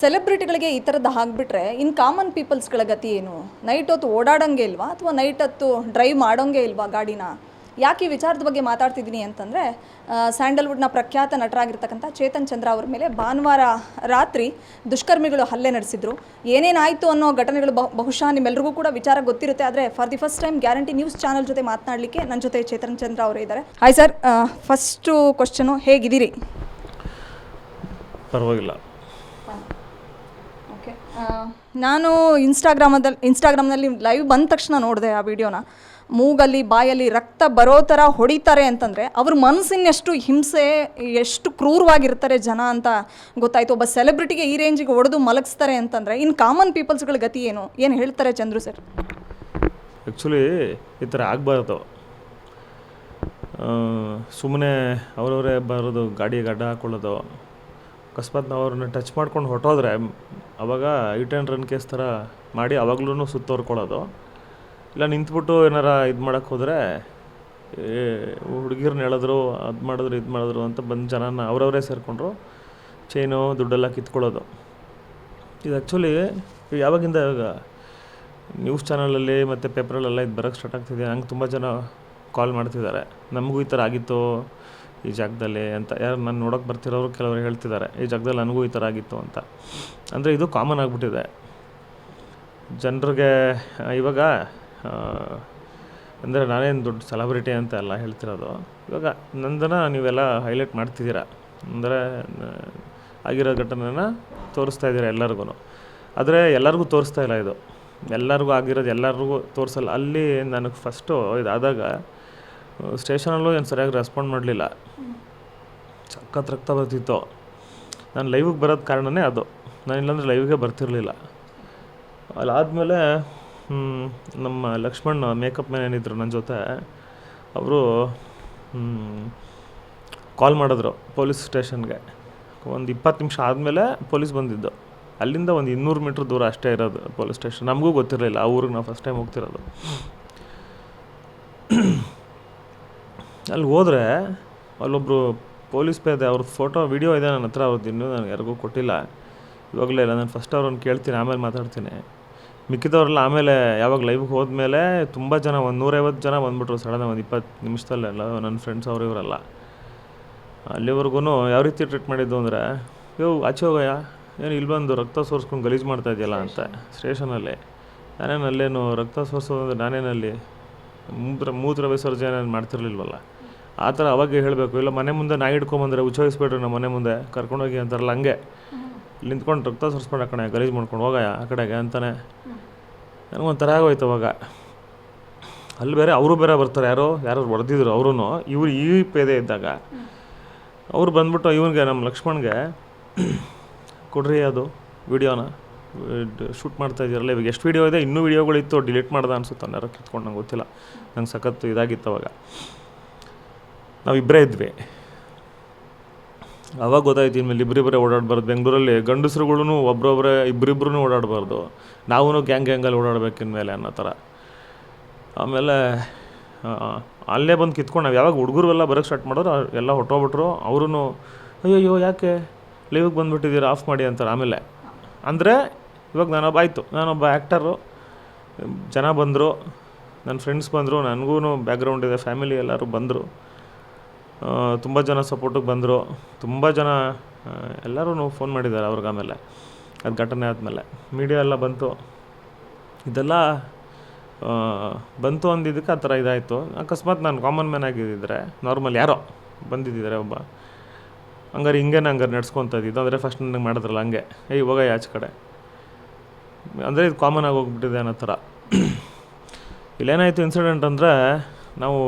ಸೆಲೆಬ್ರಿಟಿಗಳಿಗೆ ಈ ಥರದ್ದು ಆಗಿಬಿಟ್ರೆ ಇನ್ನು ಕಾಮನ್ ಪೀಪಲ್ಸ್ಗಳ ಗತಿ ಏನು? ನೈಟ್ ಹೊತ್ತು ಓಡಾಡೋಂಗೆ ಇಲ್ವಾ ಅಥವಾ ನೈಟ್ ಹೊತ್ತು ಡ್ರೈವ್ ಮಾಡೋಂಗೆ ಇಲ್ವಾ ಗಾಡಿನ? ಯಾಕೆ ಈ ವಿಚಾರದ ಬಗ್ಗೆ ಮಾತಾಡ್ತಿದ್ದೀನಿ ಅಂತಂದರೆ, ಸ್ಯಾಂಡಲ್ವುಡ್ನ ಪ್ರಖ್ಯಾತ ನಟರಾಗಿರ್ತಕ್ಕಂಥ ಚೇತನ್ ಚಂದ್ರ ಅವ್ರ ಮೇಲೆ ಭಾನುವಾರ ರಾತ್ರಿ ದುಷ್ಕರ್ಮಿಗಳು ಹಲ್ಲೆ ನಡೆಸಿದ್ರು. ಏನೇನಾಯಿತು ಅನ್ನೋ ಘಟನೆಗಳು ಬಹುಶಃ ನಿಮ್ಮೆಲ್ಲರಿಗೂ ಕೂಡ ವಿಚಾರ ಗೊತ್ತಿರುತ್ತೆ. ಆದರೆ for the first time guarantee news channel ಜೊತೆ ಮಾತನಾಡಲಿಕ್ಕೆ ನನ್ನ ಜೊತೆ ಚೇತನ್ ಚಂದ್ರ ಅವರೇ ಇದ್ದಾರೆ. ಹಾಯ್ ಸರ್, ಫಸ್ಟು ಕ್ವಶನು, ಹೇಗಿದ್ದೀರಿ? ಪರವಾಗಿಲ್ಲ. ಓಕೆ, ನಾನು ಇನ್ಸ್ಟಾಗ್ರಾಮ್ನಲ್ಲಿ ಲೈವ್ ಬಂದ ತಕ್ಷಣ ನೋಡಿದೆ ಆ ವಿಡಿಯೋನ. ಮೂಗಲ್ಲಿ ಬಾಯಲ್ಲಿ ರಕ್ತ ಬರೋ ಥರ ಹೊಡಿತಾರೆ ಅಂತಂದರೆ ಅವ್ರ ಮನಸ್ಸಿನಷ್ಟು ಹಿಂಸೆ, ಎಷ್ಟು ಕ್ರೂರವಾಗಿರ್ತಾರೆ ಜನ ಅಂತ ಗೊತ್ತಾಯಿತು. ಒಬ್ಬ ಸೆಲೆಬ್ರಿಟಿಗೆ ಈ ರೇಂಜಿಗೆ ಹೊಡೆದು ಮಲಗಿಸ್ತಾರೆ ಅಂತಂದರೆ ಇನ್ನು ಕಾಮನ್ ಪೀಪಲ್ಸ್ಗಳ ಗತಿ ಏನು ಹೇಳ್ತಾರೆ ಚಂದ್ರು ಸರ್? ಆ್ಯಕ್ಚುಲಿ ಈ ಥರ ಆಗಬಾರ್ದು. ಸುಮ್ಮನೆ ಅವರವರೇ ಬರೋದು, ಗಾಡಿ ಗಡ್ಡ ಹಾಕ್ಕೊಳ್ಳೋದು, ಅಕಸ್ಮಾತ್ ನಾವು ಅವ್ರನ್ನ ಟಚ್ ಮಾಡ್ಕೊಂಡು ಹೊಟ್ಟೋದ್ರೆ ಅವಾಗ ಹಿಟ್ ಆ್ಯಂಡ್ ರನ್ ಕೇಸ್ ಥರ ಮಾಡಿ ಅವಾಗ್ಲೂ ಸುತ್ತೋರ್ಕೊಳ್ಳೋದು. ಇಲ್ಲ ನಿಂತ್ಬಿಟ್ಟು ಏನಾರ ಇದು ಮಾಡೋಕ್ಕೆ ಹೋದರೆ ಹುಡುಗಿರ್ನ ಹೇಳಿದ್ರು, ಅದು ಮಾಡಿದ್ರು ಇದು ಮಾಡಿದ್ರು ಅಂತ ಬಂದು ಜನನ ಅವರವರೇ ಸೇರಿಕೊಂಡ್ರು ಚೈನು ದುಡ್ಡೆಲ್ಲ ಕಿತ್ಕೊಳ್ಳೋದು. ಇದು ಆ್ಯಕ್ಚುಲಿ ಯಾವಾಗಿಂದ ಇವಾಗ ನ್ಯೂಸ್ ಚಾನಲಲ್ಲಿ ಮತ್ತು ಪೇಪರಲ್ಲೆಲ್ಲ ಇದು ಬರೋಕ್ಕೆ ಸ್ಟಾರ್ಟ್ ಆಗ್ತಿದೆ. ನಂಗೆ ತುಂಬ ಜನ ಕಾಲ್ ಮಾಡ್ತಿದ್ದಾರೆ, ನಮಗೂ ಈ ಥರ ಆಗಿತ್ತು ಈ ಜಾಗದಲ್ಲಿ ಅಂತ. ಯಾರು ನಾನು ನೋಡೋಕೆ ಬರ್ತಿರೋರು ಕೆಲವರು ಹೇಳ್ತಿದ್ದಾರೆ, ಈ ಜಾಗದಲ್ಲಿ ನನಗೂ ಈ ಥರ ಆಗಿತ್ತು ಅಂತ. ಅಂದರೆ ಇದು ಕಾಮನ್ ಆಗಿಬಿಟ್ಟಿದೆ ಜನರಿಗೆ ಇವಾಗ. ಅಂದರೆ ನಾನೇನು ದೊಡ್ಡ ಸೆಲೆಬ್ರಿಟಿ ಅಂತ ಎಲ್ಲ ಹೇಳ್ತಿರೋದು. ಇವಾಗ ನಂದನ್ನು ನೀವೆಲ್ಲ ಹೈಲೈಟ್ ಮಾಡ್ತಿದ್ದೀರಾ, ಅಂದರೆ ಆಗಿರೋ ಘಟನೆನ ತೋರಿಸ್ತಾ ಇದ್ದೀರಾ ಎಲ್ಲರಿಗೂ. ಆದರೆ ಎಲ್ಲರಿಗೂ ತೋರಿಸ್ತಾ ಇಲ್ಲ ಇದು. ಎಲ್ಲರಿಗೂ ಆಗಿರೋದು ಎಲ್ಲರಿಗೂ ತೋರಿಸಲ್ಲ. ಅಲ್ಲಿ ನನಗೆ ಫಸ್ಟು ಇದಾದಾಗ ಸ್ಟೇಷನಲ್ಲೂ ಏನು ಸರಿಯಾಗಿ ರೆಸ್ಪಾಂಡ್ ಮಾಡಲಿಲ್ಲ. ಸಖತ್ ರಕ್ತ ಬರ್ತಿತ್ತು. ನಾನು ಲೈವಿಗೆ ಬರೋದು ಕಾರಣವೇ ಅದು. ನಾನು ಇಲ್ಲಾಂದರೆ ಲೈವಿಗೆ ಬರ್ತಿರಲಿಲ್ಲ. ಅದಾದಮೇಲೆ ನಮ್ಮ ಲಕ್ಷ್ಮಣ್ ಮೇಕಪ್ ಮ್ಯಾನ್ ಏನಿದ್ರು ನನ್ನ ಜೊತೆ, ಅವರು ಕಾಲ್ ಮಾಡಿದ್ರು ಪೊಲೀಸ್ ಸ್ಟೇಷನ್ಗೆ. ಒಂದು 20 ನಿಮಿಷ ಆದಮೇಲೆ ಪೊಲೀಸ್ ಬಂದಿದ್ದು. ಅಲ್ಲಿಂದ ಒಂದು 200 ಮೀಟ್ರ್ ದೂರ ಅಷ್ಟೇ ಇರೋದು ಪೊಲೀಸ್ ಸ್ಟೇಷನ್. ನಮಗೂ ಗೊತ್ತಿರಲಿಲ್ಲ, ಆ ಊರಿಗೆ ನಾವು ಫಸ್ಟ್ ಟೈಮ್ ಹೋಗ್ತಿರೋದು. ಅಲ್ಲಿ ಹೋದರೆ ಅಲ್ಲೊಬ್ಬರು ಪೊಲೀಸ್ ಪೇದೆ, ಅವ್ರದ್ದು ಫೋಟೋ ವೀಡಿಯೋ ಇದೆ ನನ್ನ ಹತ್ರ. ಅವ್ರದ್ದು ಇನ್ನೂ ನನಗೆ ಯಾರಿಗೂ ಕೊಟ್ಟಿಲ್ಲ, ಇವಾಗಲೇ ಇಲ್ಲ. ನಾನು ಫಸ್ಟ್ ಅವ್ರನ್ನ ಕೇಳ್ತೀನಿ, ಆಮೇಲೆ ಮಾತಾಡ್ತೀನಿ. ಮಿಕ್ಕಿದವ್ರೆಲ್ಲ ಆಮೇಲೆ ಯಾವಾಗ ಲೈವ್ಗೆ ಹೋದ್ಮೇಲೆ ತುಂಬ ಜನ, ಒಂದು 150 ಜನ ಬಂದುಬಿಟ್ರು ಸಡನ್, ಒಂದು 20 ನಿಮಿಷದಲ್ಲೆಲ್ಲ. ನನ್ನ ಫ್ರೆಂಡ್ಸ್ ಅವರು ಇವರೆಲ್ಲ. ಅಲ್ಲಿವರೆಗೂ ಯಾವ ರೀತಿ ಟ್ರೀಟ್ ಮಾಡಿದ್ದು ಅಂದರೆ, ಆಚೆ ಹೋಗಯ್ಯ, ಏನು ಇಲ್ಲಿ ಬಂದು ರಕ್ತ ಸೋರಿಸ್ಕೊಂಡು ಗಲೀಜು ಮಾಡ್ತಾ ಇದೆಯಲ್ಲ ಅಂತ ಸ್ಟೇಷನಲ್ಲಿ. ನಾನೇನಲ್ಲೇನು ರಕ್ತ ಸೋರಿಸೋದು ಅಂದರೆ ನಾನೇನಲ್ಲಿ ಮೂತ್ರ ವಿಸರ್ಜನೆ ಮಾಡ್ತಿರ್ಲಿಲ್ವಲ್ಲ. ಆ ಥರ ಅವಾಗ ಹೇಳಬೇಕು. ಇಲ್ಲ ಮನೆ ಮುಂದೆ ನಾಯಿ ಹಿಡ್ಕೊಂಬಂದರೆ ಉಚ್ಚರಿಸ್ಬೇಡ್ರಿ, ನಮ್ಮ ಮನೆ ಮುಂದೆ ಕರ್ಕೊಂಡೋಗಿ ಅಂತಾರಲ್ಲ, ಹಂಗೆ ಇಲ್ಲಿ ನಿಂತ್ಕೊಂಡು ರಕ್ತ ಸೋರಿಸ್ಕೊಂಡು ಆ ಕಡೆ ಗಲೀಜು ಮಾಡ್ಕೊಂಡು ಹೋಗಯ್ಯ ಆ ಕಡೆಗೆ ಅಂತಾನೆ. ನನಗೊಂಥರ ಆಗೋಯ್ತು ಅವಾಗ. ಅಲ್ಲಿ ಬೇರೆ ಅವರು ಬೇರೆ ಬರ್ತಾರೆ, ಯಾರು ಹೊಡೆದಿದ್ರು ಅವರು. ಇವ್ರು ಈ ಪೇದೆ ಇದ್ದಾಗ ಅವ್ರು ಬಂದ್ಬಿಟ್ಟು ಇವನಿಗೆ, ನಮ್ಮ ಲಕ್ಷ್ಮಣ್ಗೆ ಕೊಡ್ರಿ ಅದು ವೀಡಿಯೋನ, ಶೂಟ್ ಮಾಡ್ತಾ ಇದ್ದೀರಲ್ಲ, ಇವಾಗ ಎಷ್ಟು ವೀಡಿಯೋ ಇದೆ, ಇನ್ನೂ ವೀಡಿಯೋಗಳಿತ್ತು, ಡಿಲೀಟ್ ಮಾಡ್ದೆ ಅನ್ಸುತ್ತೆ. ಯಾರೋ ಕಿತ್ಕೊಂಡು ನಂಗೆ ಗೊತ್ತಿಲ್ಲ. ನಂಗೆ ಸಖತ್ತು ಇದಾಗಿತ್ತು ಅವಾಗ. ನಾವಿಬ್ಬರೇ ಇದ್ವಿ. ಅವಾಗ ಗೊತ್ತಾಯ್ತು ಇನ್ಮೇಲೆ ಇಬ್ಬರಿಬ್ಬರೇ ಓಡಾಡಬಾರ್ದು. ಬೆಂಗಳೂರಲ್ಲಿ ಗಂಡಸ್ರುಗಳೂ ಒಬ್ಬರೊಬ್ಬರೇ ಇಬ್ಬರಿಬ್ಬರೂ ಓಡಾಡಬಾರ್ದು, ನಾವೂ ಗ್ಯಾಂಗಲ್ಲಿ ಓಡಾಡ್ಬೇಕು ಇನ್ಮೇಲೆ ಅನ್ನೋ ಥರ. ಆಮೇಲೆ ಅಲ್ಲೇ ಬಂದು ಕಿತ್ಕೊಂಡು ನಾವು ಯಾವಾಗ ಹುಡುಗರು ಬರೋಕ್ಕೆ ಸ್ಟಾರ್ಟ್ ಮಾಡೋರು ಎಲ್ಲ ಹೊಟ್ಟೋಗ್ಬಿಟ್ರು. ಅವ್ರೂ ಅಯ್ಯೋ ಯಾಕೆ ಲೈವಿಗೆ ಬಂದುಬಿಟ್ಟಿದ್ದೀರಾ, ಆಫ್ ಮಾಡಿ ಅಂತಾರೆ. ಆಮೇಲೆ ಅಂದರೆ ಇವಾಗ ನಾನೊಬ್ಬ ಆ್ಯಕ್ಟರು, ಜನ ಬಂದರು, ನನ್ನ ಫ್ರೆಂಡ್ಸ್ ಬಂದರು, ನನಗೂ ಬ್ಯಾಕ್ಗ್ರೌಂಡ್ ಇದೆ, ಫ್ಯಾಮಿಲಿ ಎಲ್ಲರೂ ಬಂದರು, ತುಂಬ ಜನ ಸಪೋರ್ಟಿಗೆ ಬಂದರು. ತುಂಬ ಜನ ಎಲ್ಲರೂ ಫೋನ್ ಮಾಡಿದ್ದಾರೆ ಅವ್ರಿಗೆ. ಆಮೇಲೆ ಅದು ಘಟನೆ ಆದಮೇಲೆ ಮೀಡಿಯಾ ಎಲ್ಲ ಬಂತು, ಇದೆಲ್ಲ ಬಂತು ಅಂದಿದ್ದಕ್ಕೆ ಆ ಥರ ಇದಾಯಿತು. ಅಕಸ್ಮಾತ್ ನಾನು ಕಾಮನ್ ಮ್ಯಾನ್ ಆಗಿದ್ದಿದ್ರೆ, ನಾರ್ಮಲ್ ಯಾರೋ ಬಂದಿದ್ದಿದ್ದಾರೆ ಒಬ್ಬ, ಹಂಗಾರೆ ನಡ್ಸ್ಕೊತ ಇದ್ದಿದ್ದು. ಅಂದರೆ ಫಸ್ಟ್ ನನಗೆ ಮಾಡಿದ್ರಲ್ಲ ಹಂಗೆ, ಇವಾಗ ಆಚೆ ಕಡೆ, ಅಂದರೆ ಇದು ಕಾಮನ್ ಆಗಿ ಹೋಗ್ಬಿಟ್ಟಿದೆ ಅನ್ನೋ ಥರ. ಇಲ್ಲೇನಾಯಿತು ಇನ್ಸಿಡೆಂಟ್ ಅಂದರೆ, ನಾವು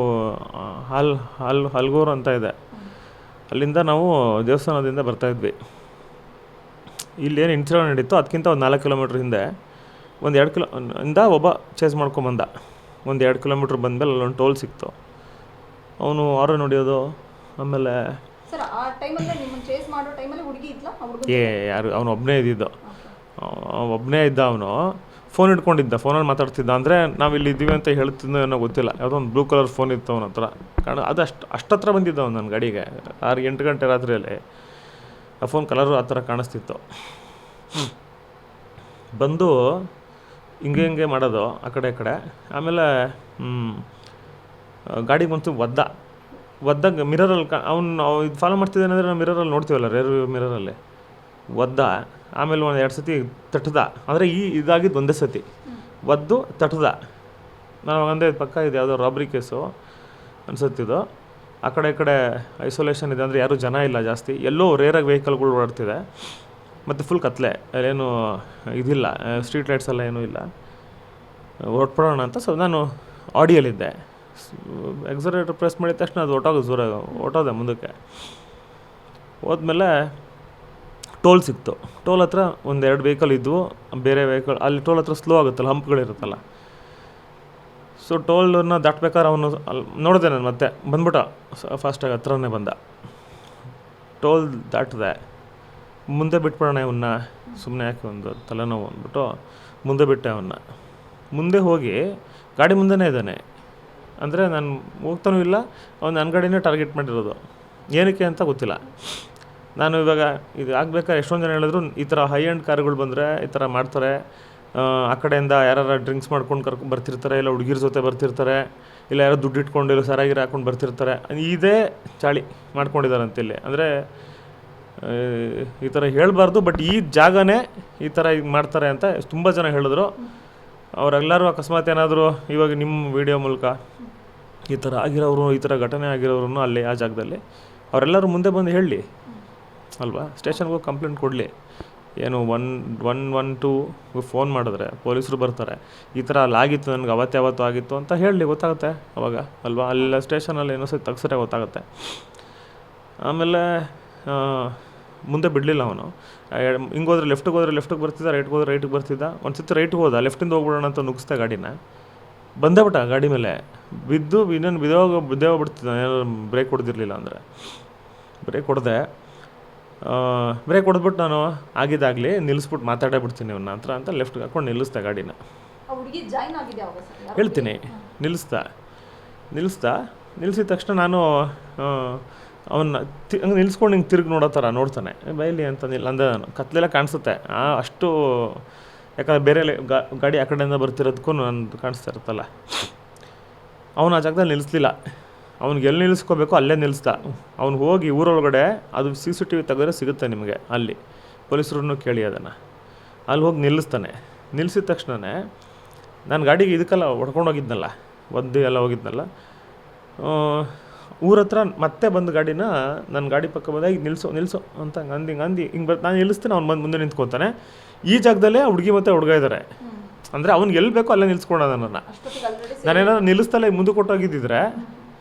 ಹಲ್ಗೂರು ಅಂತ ಇದೆ, ಅಲ್ಲಿಂದ ನಾವು ದೇವಸ್ಥಾನದಿಂದ ಬರ್ತಾಯಿದ್ವಿ. ಇಲ್ಲೇನು ಇನ್ಸಿಡೆಂಟ್ ನಡೀತು ಅದಕ್ಕಿಂತ ಒಂದು 4 ಕಿಲೋಮೀಟ್ರ್ ಹಿಂದೆ ಒಂದು 2 ಕಿಲೋಯಿಂದ ಒಬ್ಬ ಚೇಸ್ ಮಾಡ್ಕೊಂಬಂದ. ಒಂದು 2 ಕಿಲೋಮೀಟ್ರ್ ಬಂದಮೇಲೆ ಅಲ್ಲೊಂದು ಟೋಲ್ ಸಿಕ್ತು. ಅವನು ಆರೋ ಹೊಡಿಯೋದು. ಆಮೇಲೆ ಯಾರು, ಅವನು ಒಬ್ಬನೇ ಇದ್ದಿದ್ದು, ಅವನು ಫೋನ್ ಇಟ್ಕೊಂಡಿದ್ದ, ಫೋನಲ್ಲಿ ಮಾತಾಡ್ತಿದ್ದ. ಅಂದರೆ ನಾವಿಲ್ಲಿ ಇದ್ದೀವಿ ಅಂತ ಹೇಳ್ತಿದ್ದೋ ಏನೋ ಗೊತ್ತಿಲ್ಲ. ಯಾವುದೋ ಒಂದು ಬ್ಲೂ ಕಲರ್ ಫೋನ್ ಇತ್ತು ಅವನ ಹತ್ರ. ಅದು ಅಷ್ಟತ್ರ ಬಂದಿದ್ದ ಅವ್ನು ನನ್ನ ಗಾಡಿಗೆ 6-8 ಗಂಟೆ ರಾತ್ರಿಯಲ್ಲಿ. ಆ ಫೋನ್ ಕಲರು ಆ ಥರ ಕಾಣಿಸ್ತಿತ್ತು. ಬಂದು ಹಿಂಗೆ ಹಿಂಗೆ ಮಾಡೋದು ಆ ಕಡೆ ಈ ಕಡೆ. ಆಮೇಲೆ ಗಾಡಿಗೆ ಬಂತು ಒದ್ದಾಗ ಮಿರರಲ್ಲಿ ಅವ್ನು ಇದು ಫಾಲೋ ಮಾಡ್ತಿದ್ದಾನೆ ಅಂದರೆ ನಾವು ಮಿರರಲ್ಲಿ ನೋಡ್ತೀವಲ್ಲ, ರೇರ್ ಮಿರರಲ್ಲಿ ಒದ್ದ. ಆಮೇಲೆ ಒಂದು 2 ಸತಿ ತಟ್ಟದ, ಅಂದರೆ ಇದಾಗಿದ್ದು ಒಂದೇ ಸತಿ ಒದ್ದು ತಟ್ಟದ. ನಾನು ಅಂದೆ ಪಕ್ಕ ಇದು ಯಾವುದೋ ರಾಬ್ರಿ ಕೇಸು ಅನ್ಸುತ್ತಿದ್ದು. ಆ ಕಡೆ ಈ ಕಡೆ ಐಸೋಲೇಷನ್ ಇದೆ, ಅಂದರೆ ಯಾರೂ ಜನ ಇಲ್ಲ ಜಾಸ್ತಿ, ಎಲ್ಲೋ ರೇರಾಗಿ ವೆಹಿಕಲ್ಗಳು ಓಡಾಡ್ತಿದೆ, ಮತ್ತು ಫುಲ್ ಕತ್ಲೆ, ಅಲ್ಲೇನು ಇದಿಲ್ಲ, ಸ್ಟ್ರೀಟ್ ಲೈಟ್ಸ್ ಎಲ್ಲ ಏನೂ ಇಲ್ಲ. ಹೊರಟ್ಬಿಡೋಣ ಅಂತ ನಾನು ಆಡಿಯಲ್ಲಿದ್ದೆ. ಎಕ್ಸಲೇಟರ್ ಪ್ರೆಸ್ ಮಾಡಿದ ತಕ್ಷಣ ಅದು ಹೊಟ್ಟೋದೆ ಮುಂದಕ್ಕೆ. ಹೋದ್ಮೇಲೆ ಟೋಲ್ ಸಿಕ್ತು. ಟೋಲ್ ಹತ್ರ 1-2 ವೆಹಿಕಲ್ ಇದ್ವು, ಬೇರೆ ವೆಹಿಕಲ್ ಅಲ್ಲಿ ಟೋಲ್ ಹತ್ರ ಸ್ಲೋ ಆಗುತ್ತಲ್ಲ, ಹಂಪ್ಗಳಿರುತ್ತಲ್ಲ. ಸೊ ಟೋಲನ್ನು ದಾಟ್ಬೇಕಾದ್ರೆ ಅವನು ಅಲ್ಲಿ ನೋಡಿದೆ, ನಾನು ಮತ್ತೆ ಬಂದ್ಬಿಟ್ಟ ಫಾಸ್ಟಾಗಿ, ಹತ್ರನೇ ಬಂದ. ಟೋಲ್ ದಾಟಿದೆ, ಮುಂದೆ ಬಿಟ್ಬಿಡೋಣ ಇವನ್ನ, ಸುಮ್ಮನೆ ಯಾಕೆ ಒಂದು ತಲೆನೋವು ಅಂದ್ಬಿಟ್ಟು ಮುಂದೆ ಬಿಟ್ಟೆ ಅವನ್ನ. ಮುಂದೆ ಹೋಗಿ ಗಾಡಿ ಮುಂದೆನೇ ಇದ್ದಾನೆ, ಅಂದರೆ ನಾನು ಹೋಗ್ತಾನೂ ಇಲ್ಲ, ಅವ್ನು ನನ್ನ ಗಾಡಿನೇ ಟಾರ್ಗೆಟ್ ಮಾಡಿರೋದು. ಏನಕ್ಕೆ ಅಂತ ಗೊತ್ತಿಲ್ಲ. ನಾನು ಇವಾಗ ಇದು ಆಗಬೇಕಾದ್ರೆ ಎಷ್ಟೊಂದು ಜನ ಹೇಳಿದ್ರು, ಈ ಥರ ಹೈ ಎಂಡ್ ಕಾರುಗಳು ಬಂದರೆ ಈ ಥರ ಮಾಡ್ತಾರೆ, ಆ ಕಡೆಯಿಂದ ಯಾರು ಡ್ರಿಂಕ್ಸ್ ಮಾಡ್ಕೊಂಡು ಬರ್ತಿರ್ತಾರೆ, ಇಲ್ಲ ಹುಡುಗಿರ ಜೊತೆ ಬರ್ತಿರ್ತಾರೆ, ಇಲ್ಲ ಯಾರೋ ದುಡ್ಡು ಇಟ್ಕೊಂಡು ಇಲ್ಲ ಸರಾಗಿರ ಹಾಕ್ಕೊಂಡು ಬರ್ತಿರ್ತಾರೆ, ಇದೇ ಚಾಳಿ ಮಾಡ್ಕೊಂಡಿದ್ದಾರೆ ಅಂತಿಲ್ಲಿ. ಅಂದರೆ ಈ ಥರ ಹೇಳಬಾರ್ದು, ಬಟ್ ಈ ಜಾಗನೇ ಈ ಥರ ಈಗ ಮಾಡ್ತಾರೆ ಅಂತ ತುಂಬ ಜನ ಹೇಳಿದ್ರು. ಅವರೆಲ್ಲರೂ ಅಕಸ್ಮಾತ್ ಏನಾದರೂ ಇವಾಗ ನಿಮ್ಮ ವಿಡಿಯೋ ಮೂಲಕ ಈ ಥರ ಆಗಿರೋರು, ಈ ಥರ ಘಟನೆ ಆಗಿರೋರು ಅಲ್ಲಿ ಆ ಜಾಗದಲ್ಲಿ ಅವರೆಲ್ಲರೂ ಮುಂದೆ ಬಂದು ಹೇಳಲಿ ಅಲ್ವಾ, ಸ್ಟೇಷನ್ಗೆ ಹೋಗಿ ಕಂಪ್ಲೇಂಟ್ ಕೊಡಲಿ. ಏನು 112 ಫೋನ್ ಮಾಡಿದ್ರೆ ಪೊಲೀಸರು ಬರ್ತಾರೆ, ಈ ಥರ ಅಲ್ಲಾಗಿತ್ತು, ನನಗೆ ಯಾವತ್ತೂ ಆಗಿತ್ತು ಅಂತ ಹೇಳಲಿ, ಗೊತ್ತಾಗುತ್ತೆ ಅವಾಗ ಅಲ್ವಾ. ಅಲ್ಲ ಸ್ಟೇಷನಲ್ಲಿ ಏನೋ ಸರಿ ತಗ್ಸರೆ ಗೊತ್ತಾಗುತ್ತೆ. ಆಮೇಲೆ ಮುಂದೆ ಬಿಡಲಿಲ್ಲ ಅವನು. ಹಿಂಗೋದ್ರೆ ಲೆಫ್ಟಿಗೆ ಬರ್ತಿದ್ದ, ರೈಟ್ಗೆ ಹೋದ್ರೆ ರೈಟಿಗೆ ಬರ್ತಿದ್ದ. ಒಂದು ಸತಿ ರೈಟ್ಗೆ ಹೋದ, ಲೆಫ್ಟಿಂದ ಹೋಗ್ಬಿಡೋಣ ಅಂತ ನುಗ್ಸ್ದೆ ಗಾಡಿನ, ಬಂದೇ ಬಿಟ್ಟ ಗಾಡಿ ಮೇಲೆ ಬಿದ್ದು. ಇನ್ನೇನು ಬಿದ್ದೋಗ್ಬಿಡ್ತಿದ್ದ, ಏನಾದ್ರು ಬ್ರೇಕ್ ಹೊಡೆದಿರಲಿಲ್ಲ ಅಂದರೆ. ಬ್ರೇಕ್ ಹೊಡೆದ್ಬಿಟ್ಟು ನಾನು ಆಗಿದ್ದಾಗಲಿ ನಿಲ್ಲಿಸ್ಬಿಟ್ಟು ಮಾತಾಡೇ ಬಿಡ್ತೀನಿ ಇವನ್ನ ಹತ್ರ ಅಂತ ಲೆಫ್ಟ್ಗೆ ಹಾಕ್ಕೊಂಡು ನಿಲ್ಲಿಸ್ದೆ ಗಾಡಿನ. ಹೇಳ್ತೀನಿ, ನಿಲ್ಲಿಸಿದ ತಕ್ಷಣ ನಾನು ಅವನ್ನ ಹಂಗೆ ನಿಲ್ಸ್ಕೊಂಡು ಹಿಂಗೆ ತಿರುಗಿ ನೋಡೋ ಥರ ನೋಡ್ತಾನೆ, ಬೈಲಿ ಅಂತ ಅಂದೆ ನಾನು. ಕತ್ಲೆಲ್ಲ ಕಾಣಿಸುತ್ತೆ ಅಷ್ಟು, ಯಾಕಂದರೆ ಬೇರೆ ಗಾಡಿ ಆ ಕಡೆಯಿಂದ ಬರ್ತಿರೋದಕ್ಕೂ ನಂದು ಕಾಣಿಸ್ತಾ ಇರುತ್ತಲ್ಲ. ಅವನು ಆ ಜಾಗದಲ್ಲಿ ನಿಲ್ಲಿಸ್ಲಿಲ್ಲ. ಅವ್ನಿಗೆ ಎಲ್ಲಿ ನಿಲ್ಲಿಸ್ಕೋಬೇಕು ಅಲ್ಲೇ ನಿಲ್ಲಿಸ್ದ. ಅವ್ನು ಹೋಗಿ ಊರೊಳಗಡೆ, ಅದು CCTV ತೆಗೆದ್ರೆ ಸಿಗುತ್ತೆ ನಿಮಗೆ, ಅಲ್ಲಿ ಪೊಲೀಸರನ್ನು ಕೇಳಿ ಅದನ್ನು, ಅಲ್ಲಿ ಹೋಗಿ ನಿಲ್ಲಿಸ್ತಾನೆ. ನಿಲ್ಲಿಸಿದ ತಕ್ಷಣವೇ ನಾನು ಗಾಡಿಗೆ ಇದಕ್ಕೆಲ್ಲ ಹೊಡ್ಕೊಂಡೋಗಿದ್ನಲ್ಲ, ಒದ್ದು ಎಲ್ಲ ಹೋಗಿದ್ನಲ್ಲ, ಊರ ಹತ್ರ ಮತ್ತೆ ಬಂದು ಗಾಡಿನ ನನ್ನ ಗಾಡಿ ಪಕ್ಕ ಬಂದಾಗ ಈಗ ನಿಲ್ಲಿಸು ಅಂತ ಹಿಂಗೆ ನಾನು ನಿಲ್ಲಿಸ್ತೀನಿ. ಅವ್ನು ಬಂದು ಮುಂದೆ ನಿಂತ್ಕೊತಾನೆ. ಈ ಜಾಗದಲ್ಲೇ ಹುಡುಗಿ ಮತ್ತು ಹುಡುಗ ಇದ್ದಾರೆ, ಅಂದರೆ ಅವ್ನಿಗೆ ಎಲ್ಲಿ ಬೇಕೋ ಅಲ್ಲೇ ನಿಲ್ಸ್ಕೊಳೋದು. ನಾನೇನಾದ್ರು ನಿಲ್ಲಿಸ್ತಲ್ಲ ಮುಂದೆ ಕೊಟ್ಟೋಗಿದ್ದಿದ್ರೆ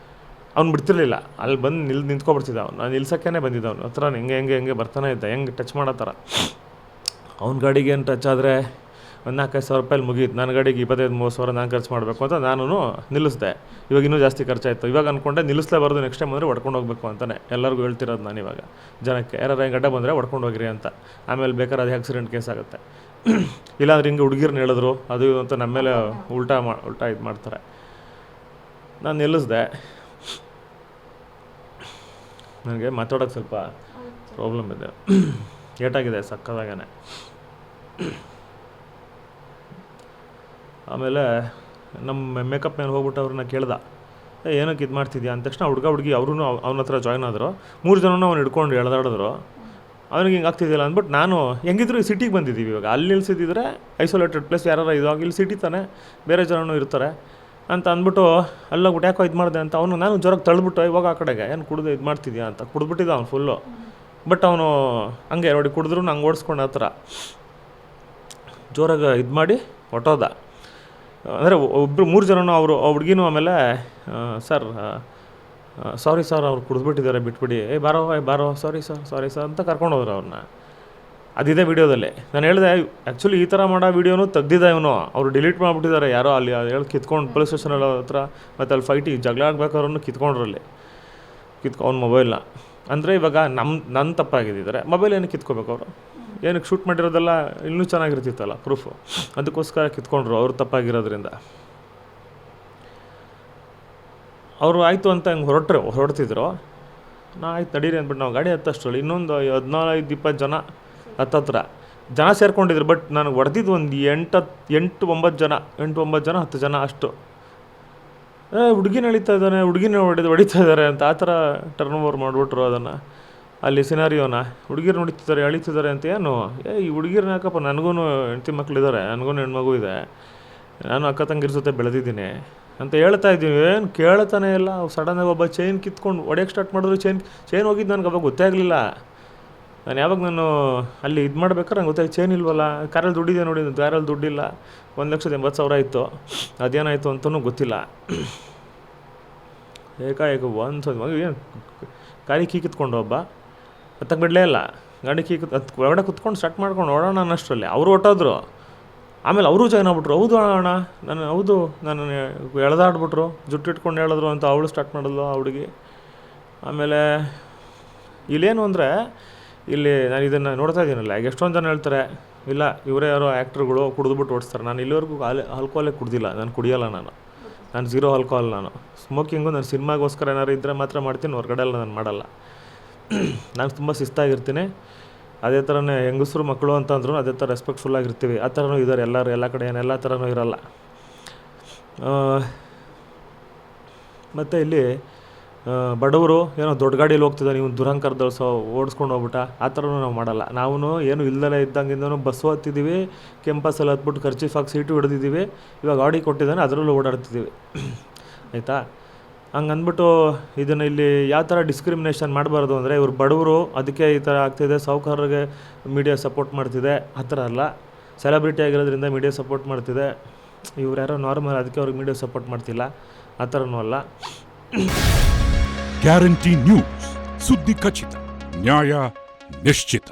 ಅವ್ನು ಬಿಡ್ತಿರ್ಲಿಲ್ಲ, ಅಲ್ಲಿ ಬಂದು ನಿಂತ್ಕೊಬಿಡ್ತಿದ್ದ. ಅವ್ನು ನಾನು ನಿಲ್ಸೋಕ್ಕೇ ಬಂದಿದ್ದ, ಅವ್ನು ಹತ್ರ ಹೆಂಗೆ ಬರ್ತಾನೆ ಇದ್ದ, ಹೆಂಗೆ ಟಚ್ ಮಾಡೋ ಥರ. ಅವ್ನ ಗಾಡಿಗೆ ಏನು ಟಚ್ ಆದರೆ ಒಂದು 4-5 ಸಾವಿರ ರೂಪಾಯಿ ಮುಗೀತು. ನನ್ನ ಗಾಡಿಗೆ 25-30 ಸಾವಿರ ನಾನು ಖರ್ಚು ಮಾಡಬೇಕು ಅಂತ ನಾನು ನಿಲ್ಲಿಸ್ದೆ. ಇವಾಗ ಇನ್ನೂ ಜಾಸ್ತಿ ಖರ್ಚಾಯಿತು. ಇವಾಗ ಅಂದ್ಕೊಂಡೆ ನಿಲ್ಲಿಸಲೇಬಾರ್ದು, ನೆಕ್ಸ್ಟ್ ಟೈಮ್ ಅಂದರೆ ಹೊಡ್ಕೊಂಡು ಹೋಗ್ಬೇಕು ಅಂತಲೇ ಎಲ್ಲರಿಗೂ ಹೇಳ್ತಿರೋದು ನಾನು ಇವಾಗ ಜನಕ್ಕೆ. ಯಾರು ಗಡ್ಡ ಬಂದರೆ ಹೊಡ್ಕೊಂಡು ಹೋಗಿರಿ ಅಂತ, ಆಮೇಲೆ ಬೇಕಾದ್ರೆ ಅದು ಆಕ್ಸಿಡೆಂಟ್ ಕೇಸ್ ಆಗುತ್ತೆ. ಇಲ್ಲಾಂದ್ರೆ ಹಿಂಗೆ ಹುಡುಗಿರ್ನ ಹೇಳಿದ್ರು ಅದು ಅಂತ ನಮ್ಮ ಮೇಲೆ ಉಲ್ಟಾ ಇದು ಮಾಡ್ತಾರೆ. ನಾನು ನಿಲ್ಲಿಸ್ದೆ. ನನಗೆ ಮಾತಾಡೋಕ್ಕೆ ಸ್ವಲ್ಪ ಪ್ರಾಬ್ಲಮ್ ಇದೆ, ಏಟಾಗಿದೆ ಸಕ್ಕದಾಗೇ. ಆಮೇಲೆ ನಮ್ಮ ಮೇಕಪ್ ಮ್ಯಾನ್ ಹೋಗ್ಬಿಟ್ಟು ಅವ್ರನ್ನ ಕೇಳ್ದ, ಏನಕ್ಕೆ ಇದು ಮಾಡ್ತಿದ್ಯಾ ಅಂದ ತಕ್ಷಣ ಹುಡುಗಿ ಅವ್ರೂ ಅವನ ಹತ್ರ ಜಾಯ್ನ್ ಆದರು. 3 ಜನನೂ ಅವ್ನು ಹಿಡ್ಕೊಂಡು ಎಳೆದಾಡಿದ್ರು. ಅವ್ನಿಗೆ ಹಿಂಗೆ ಆಗ್ತಿದ್ದಿಲ್ಲ ಅಂದ್ಬಿಟ್ಟು ನಾನು ಹೆಂಗಿದ್ರು ಈ ಸಿಟಿಗೆ ಬಂದಿದ್ದೀವಿ. ಇವಾಗ ಅಲ್ಲಿ ನಿಲ್ಸಿದ್ದಿದ್ರೆ ಐಸೋಲೇಟೆಡ್ ಪ್ಲೇಸ್, ಯಾರು ಇವಾಗ ಇಲ್ಲಿ ಸಿಟಿ ತಾನೆ, ಬೇರೆ ಜನನೂ ಇರ್ತಾರೆ ಅಂತ ಅಂದ್ಬಿಟ್ಟು ಅಲ್ಲೋಗ್ಬಿಟ್ಟು ಯಾಕೋ ಇದು ಮಾಡಿದೆ ಅಂತ ನಾನು ಜ್ವರಕ್ಕೆ ತಳ್ಳಿಬಿಟ್ಟು ಇವಾಗ ಆ ಕಡೆಗೆ ಏನು ಕುಡಿದು ಇದು ಮಾಡ್ತಿದ್ಯಾ ಅಂತ ಕುಡಿದ್ಬಿಟ್ಟಿದ್ದ ಅವ್ನು ಫುಲ್ಲು. ಬಟ್ ಅವನು ಹಂಗೆ ನೋಡಿ ಕುಡಿದ್ರು ನಂಗೆ ಓಡಿಸ್ಕೊಂಡು ಆ ಥರ ಜೋರಾಗಿ ಇದು ಮಾಡಿ ಹೊಟ್ಟೋದ. ಅಂದರೆ 3 ಜನನೂ ಅವರು ಹುಡುಗಿನೂ ಆಮೇಲೆ ಸಾರಿ ಸರ್ ಅವ್ರು ಕುಡಿದ್ಬಿಟ್ಟಿದ್ದಾರೆ ಬಿಟ್ಬಿಡಿ, ಬಾರೋ ಸಾರಿ ಸರ್ ಅಂತ ಕರ್ಕೊಂಡೋದ್ರು ಅವ್ರನ್ನ. ಅದಿದೆ ವೀಡಿಯೋದಲ್ಲಿ. ನಾನು ಹೇಳಿದೆ ಆ್ಯಕ್ಚುಲಿ ಈ ಥರ ಮಾಡೋ ವೀಡಿಯೋನು ತೆಗ್ದಿದ್ದ ಇವನು, ಅವರು ಡಿಲೀಟ್ ಮಾಡಿಬಿಟ್ಟಿದ್ದಾರೆ ಯಾರೋ ಅಲ್ಲಿ ಹೇಳಿ ಕಿತ್ಕೊಂಡು ಪೊಲೀಸ್ ಸ್ಟೇಷನಲ್ಲಿ ಹತ್ರ. ಮತ್ತು ಅಲ್ಲಿ ಫೈಟಿಗೆ ಜಗಳ ಆಗ್ಬೇಕಾದ್ರೂ ಕಿತ್ಕೊಂಡ್ರಲ್ಲಿ ಅವ್ನ ಮೊಬೈಲ್ನ. ಅಂದರೆ ಇವಾಗ ನನ್ನ ತಪ್ಪಾಗಿದ್ದಿದ್ದಾರೆ ಮೊಬೈಲ್ ಏನಕ್ಕೆ ಕಿತ್ಕೋಬೇಕು ಅವರು, ಏನಕ್ಕೆ ಶೂಟ್ ಮಾಡಿರೋದೆಲ್ಲ ಇನ್ನೂ ಚೆನ್ನಾಗಿರ್ತಿತ್ತಲ್ಲ ಪ್ರೂಫು, ಅದಕ್ಕೋಸ್ಕರ ಕಿತ್ಕೊಂಡ್ರು ಅವ್ರು ತಪ್ಪಾಗಿರೋದ್ರಿಂದ. ಅವರು ಆಯಿತು ಅಂತ ಹಂಗೆ ಹೊರಡ್ತಿದ್ರು. ಆಯ್ತು ನಡೀರಿ ಅಂದ್ಬಿಟ್ಟು ನಾವು ಗಾಡಿ ಹತ್ತಷ್ಟರಲ್ಲಿ ಇನ್ನೊಂದು 15-20 ಜನ ಹತ್ತತ್ರ ಜನ ಸೇರ್ಕೊಂಡಿದ್ರು. ಬಟ್ ನನಗೆ ಹೊಡೆದಿದ್ದು ಒಂದು 8-9 ಜನ 10 ಜನ ಅಷ್ಟು. ಹುಡುಗಿನ ಎಳಿತಾ ಇದ್ದಾನೆ, ಹುಡುಗಿನ ಹೊಡಿತಾ ಇದ್ದಾರೆ ಅಂತ ಆ ಥರ ಟರ್ನ್ ಓವರ್ ಮಾಡಿಬಿಟ್ರು ಅದನ್ನು, ಅಲ್ಲಿ ಸಿನಾರಿಯೋನ. ಹುಡುಗಿರು ಹೊಡಿತಿದ್ದಾರೆ, ಎಳಿತಿದ್ದಾರೆ ಅಂತ. ಏನು ಈ ಹುಡುಗಿರನ್ನ ಯಾಕಪ್ಪ, ನನಗೂ ಹೆಂಡತಿ ಮಕ್ಕಳಿದ್ದಾರೆ, ನನಗೂ ಹೆಣ್ಮಗು ಇದೆ, ನಾನು ಅಕ್ಕ ತಂಗಿರ ಜೊತೆ ಬೆಳೆದಿದ್ದೀನಿ ಅಂತ ಹೇಳ್ತಾ ಇದ್ದೀವಿ. ಏನು ಕೇಳ್ತಾನೆ ಇಲ್ಲ. ಸಡನ್ನಾಗಿ ಒಬ್ಬ ಚೈನ್ ಕಿತ್ಕೊಂಡು ಹೊಡೆಯೋಕ್ಕೆ ಸ್ಟಾರ್ಟ್ ಮಾಡಿದ್ರು. ಚೈನ್ ಹೋಗಿದ್ದು ನನಗೆ ಅವಾಗ ಗೊತ್ತೇ ಆಗಲಿಲ್ಲ. ನಾನು ಅಲ್ಲಿ ಇದು ಮಾಡ್ಬೇಕಾದ್ರೆ ನಂಗೆ ಗೊತ್ತಾಯ್ತು ಚೈನ್ ಇಲ್ವಲ್ಲ, ಕಾರಲ್ಲಿ ದುಡ್ಡಿದೆ ನೋಡಿ, ಕಾರಲ್ಲಿ ದುಡ್ಡಿಲ್ಲ, 1,80,000 ಇತ್ತು, ಅದೇನಾಯಿತು ಅಂತಲೂ ಗೊತ್ತಿಲ್ಲ. ಏಕಾಏಕ ಏನು ಗಾಡಿ ಕೀ ಕಿತ್ಕೊಂಡು ಒಬ್ಬ ಹತ್ತಕ್ಕೆ ಬಿಡಲೇ ಇಲ್ಲ. ಗಾಡಿ ಕೀ ಒಳಗಡೆ ಕುತ್ಕೊಂಡು ಸ್ಟಾರ್ಟ್ ಮಾಡ್ಕೊಂಡು ಓಡೋಣ ಅನ್ನಷ್ಟರಲ್ಲಿ ಅವರು ಹೊಟ್ಟೋದ್ರು. ಆಮೇಲೆ ಅವರು ಜಾಯ್ನ್ ಆಗ್ಬಿಟ್ರು. ಹೌದು ಅಣ್ಣ, ನಾನು ಎಳೆದಾಡ್ಬಿಟ್ರು, ಜುಟ್ಟು ಇಟ್ಕೊಂಡು ಹೇಳಿದ್ರು ಅಂತ ಅವಳು ಸ್ಟಾರ್ಟ್ ಮಾಡಿದ್ಲು ಆ ಹುಡುಗಿ. ಆಮೇಲೆ ಇಲ್ಲೇನು ಅಂದರೆ, ಇಲ್ಲಿ ನಾನು ಇದನ್ನು ನೋಡ್ತಾ ಇದ್ದೀನಲ್ಲ, ಈಗ ಎಷ್ಟೊಂದು ಜನ ಹೇಳ್ತಾರೆ ಇಲ್ಲ ಇವರೇ ಯಾರೋ ಆ್ಯಕ್ಟ್ರುಗಳು ಕುಡಿದ್ಬಿಟ್ಟು ಓಡಿಸ್ತಾರೆ. ನಾನು ಇಲ್ಲಿವರೆಗೂ ಆಲ್ಕೋಹಾಲೇ ಕುಡ್ದಿಲ್ಲ, ನಾನು ಕುಡಿಯೋಲ್ಲ. ನಾನು ಝೀರೋ ಆಲ್ಕೋಹಾಲ್. ನಾನು ಸ್ಮೋಕಿಂಗು ನಾನು ಸಿನಿಮಾಗೋಸ್ಕರ ಏನಾದ್ರು ಇದ್ದರೆ ಮಾತ್ರ ಮಾಡ್ತೀನಿ, ಹೊರಗಡೆ ಎಲ್ಲ ನಾನು ಮಾಡಲ್ಲ. ನಾನು ತುಂಬ ಶಿಸ್ತಾಗಿರ್ತೀನಿ. ಅದೇ ಥರನೇ ಹೆಂಗಸರು ಮಕ್ಕಳು ಅಂತಂದ್ರು ಅದೇ ಥರ ರೆಸ್ಪೆಕ್ಟ್ಫುಲ್ಲಾಗಿರ್ತೀವಿ. ಆ ಥರನೂ ಇದ್ದಾರೆ ಎಲ್ಲರೂ, ಎಲ್ಲ ಕಡೆ ಏನೆಲ್ಲ ಥರನೂ ಇರಲ್ಲ. ಮತ್ತು ಇಲ್ಲಿ ಬಡವರು ಏನೋ ದೊಡ್ಡ ಗಾಡೀಲಿ ಹೋಗ್ತಿದ್ದ, ನೀವು ದುರಂಕರದಳ್ಸೋ ಓಡಿಸ್ಕೊಂಡು ಹೋಗ್ಬಿಟ್ಟ, ಆ ಥರನೂ ನಾವು ಮಾಡಲ್ಲ. ನಾವು ಏನು ಇಲ್ದಲೇ ಇದ್ದಂಗಿಂದನೂ ಬಸ್ಸು ಹತ್ತಿದ್ದೀವಿ, ಕೆಂಪಸ್ಸಲ್ಲಿ ಹತ್ಬಿಟ್ಟು ಖರ್ಚಿಫಾಗಿ ಸೀಟು ಹಿಡಿದಿದ್ದೀವಿ. ಇವಾಗ ಗಾಡಿ ಕೊಟ್ಟಿದ್ದಾನೆ, ಅದರಲ್ಲೂ ಓಡಾಡ್ತಿದ್ದೀವಿ. ಆಯಿತಾ? ಹಂಗೆ ಅಂದ್ಬಿಟ್ಟು ಇದನ್ನು ಇಲ್ಲಿ ಯಾವ ಥರ ಡಿಸ್ಕ್ರಿಮಿನೇಷನ್ ಮಾಡಬಾರ್ದು ಅಂದರೆ, ಇವ್ರು ಬಡವರು ಅದಕ್ಕೆ ಈ ಥರ ಆಗ್ತಿದೆ, ಸಾಹುಕಾರರಿಗೆ ಮೀಡಿಯಾ ಸಪೋರ್ಟ್ ಮಾಡ್ತಿದೆ, ಆ ಥರ ಅಲ್ಲ. ಸೆಲೆಬ್ರಿಟಿ ಆಗಿರೋದ್ರಿಂದ ಮೀಡಿಯಾ ಸಪೋರ್ಟ್ ಮಾಡ್ತಿದೆ, ಇವ್ರು ಯಾರೋ ನಾರ್ಮಲ್ ಅದಕ್ಕೆ ಅವ್ರಿಗೆ ಮೀಡಿಯಾ ಸಪೋರ್ಟ್ ಮಾಡ್ತಿಲ್ಲ, ಆ ಥರನೂ ಅಲ್ಲ. ಗ್ಯಾರಂಟಿ ನ್ಯೂಸ್, ಸುದ್ದಿ ಖಚಿತ, ನ್ಯಾಯ ನಿಶ್ಚಿತ.